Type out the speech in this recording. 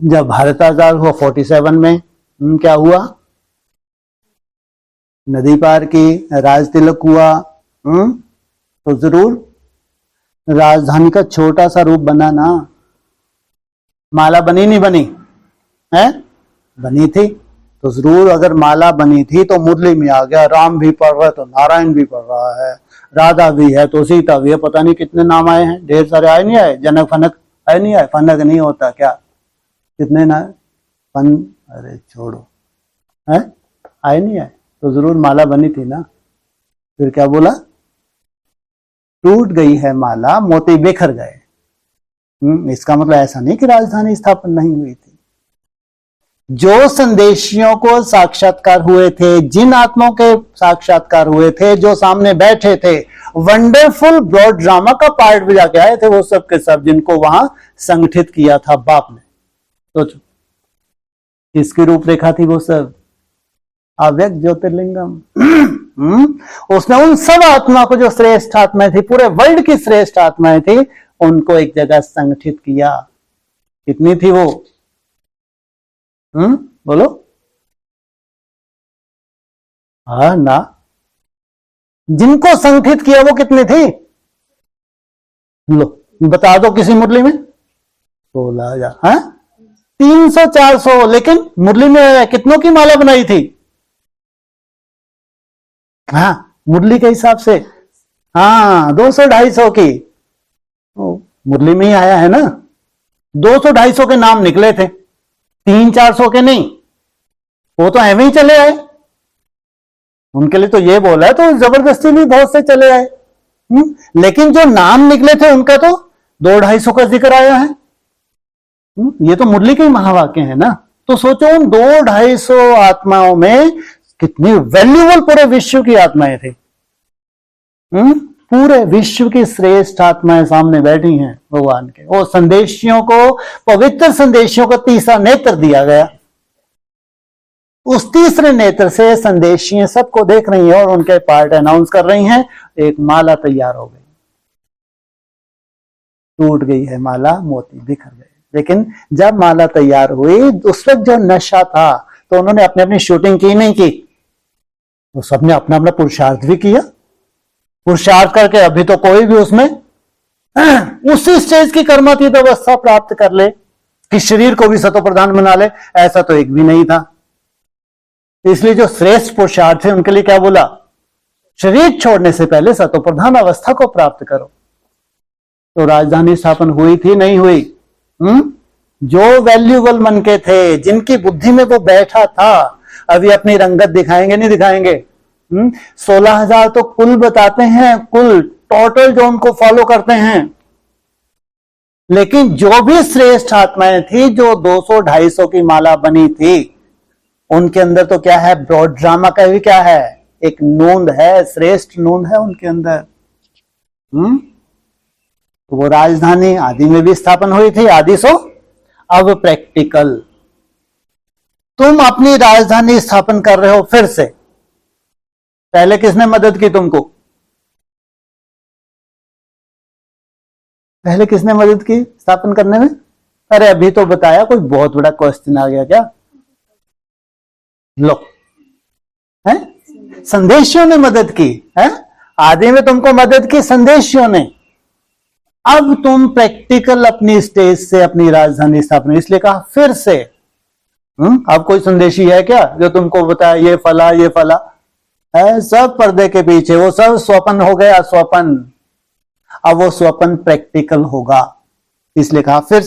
जब भारत आजाद हुआ 47 में, क्या हुआ? नदी पार की, राज तिलक हुआ, तो जरूर राजधानी का छोटा सा रूप बना ना। माला बनी नहीं बनी है? बनी थी। तो जरूर अगर माला बनी थी तो मुरली में आ गया, राम भी पढ़ रहा है तो नारायण भी पढ़ रहा है, राधा भी है तो सीता भी है, पता नहीं कितने नाम आए हैं, ढेर सारे आए नहीं आए? जनक फनक आए नहीं आए? फनक नहीं होता क्या? कितने ना फन, अरे छोड़ो, है आए नहीं आए? तो जरूर माला बनी थी ना। फिर क्या बोला? टूट गई है माला, मोती बिखर गए। इसका मतलब ऐसा नहीं कि राजधानी स्थापन नहीं हुई थी। जो संदेशियों को साक्षात्कार हुए थे, जिन आत्माओं के साक्षात्कार हुए थे, जो सामने बैठे थे, वंडरफुल ब्रॉड ड्रामा का पार्ट भी जाके आए थे, वो सब के सब जिनको वहां संगठित किया था बाप ने। सोचो किसकी रूपरेखा थी वो सब? अव्यक्त ज्योतिर्लिंगम। उसने उन सब आत्मा को, जो श्रेष्ठ आत्माएं थी, पूरे वर्ल्ड की श्रेष्ठ आत्माएं थी, उनको एक जगह संगठित किया। कितनी थी वो? बोलो। हाँ ना, जिनको संगठित किया वो कितनी थी? लो बता दो किसी मुरली में। 16,000। हाँ 300-400। लेकिन मुरली में कितनों की माला बनाई थी? हाँ मुरली के हिसाब से हाँ 200-250 की। मुरली में ही आया है ना। 200-250 के नाम निकले थे, 300-400 के नहीं। वो तो ऐਵੇਂ ही चले आए, उनके लिए तो ये बोला है, तो जबरदस्ती भी बहुत से चले आए। लेकिन जो नाम निकले थे उनका तो 200-250 का जिक्र आया है। ये तो मुरली के ही महावाक्य है ना। तो सोचो उन 200-250 आत्माओं में कितनी वैल्यूबल पूरे विश्व की आत्माएं थी। पूरे विश्व की श्रेष्ठ आत्माएं सामने बैठी हैं भगवान के। वो संदेशियों को, पवित्र संदेशियों को तीसरा नेत्र दिया गया। उस तीसरे नेत्र से संदेशियां सबको देख रही हैं और उनके पार्ट अनाउंस कर रही हैं। एक माला तैयार हो गई, टूट गई है माला, मोती बिखर गए। लेकिन जब माला तैयार हुई, उस वक्त जो नशा था, तो उन्होंने अपनी अपनी शूटिंग की नहीं की, तो सबने अपना अपना पुरुषार्थ भी किया। पुरुषार्थ करके अभी तो कोई भी उसमें उसी स्टेज की कर्मातीत अवस्था प्राप्त कर ले कि शरीर को भी सतो प्रधान बना ले, ऐसा तो एक भी नहीं था। इसलिए जो श्रेष्ठ पुरुषार्थ थे उनके लिए क्या बोला? शरीर छोड़ने से पहले सतो प्रधान अवस्था को प्राप्त करो। तो राजधानी स्थापन हुई थी नहीं हुई? जो वैल्यूबल मन के थे, जिनकी बुद्धि में वो बैठा था, अभी अपनी रंगत दिखाएंगे नहीं दिखाएंगे? 16,000 तो कुल बताते हैं, कुल टोटल जो उनको फॉलो करते हैं। लेकिन जो भी श्रेष्ठ आत्माएं थी, जो 200-250 की माला बनी थी, उनके अंदर तो क्या है? ब्रॉड ड्रामा का भी क्या है? एक नूंद है, श्रेष्ठ नूंद है उनके अंदर। तो वो राजधानी आदि में भी स्थापन हुई थी, आदि सो अब प्रैक्टिकल। तुम अपनी राजधानी स्थापन कर रहे हो फिर से। पहले किसने मदद की तुमको? पहले किसने मदद की स्थापन करने में? अरे अभी तो बताया, कोई बहुत बड़ा क्वेश्चन आ गया क्या? लो, है संदेशियों ने मदद की है। आदि में तुमको मदद की संदेशियों ने। अब तुम प्रैक्टिकल अपनी स्टेज से अपनी राजधानी स्थापना, इसलिए कहा फिर से। अब कोई संदेशी है क्या जो तुमको बताया ये फला ये फला? है सब पर्दे के पीछे, वो सब स्वप्न हो गया, स्वप्न। अब वो स्वप्न प्रैक्टिकल होगा, इसलिए कहा फिर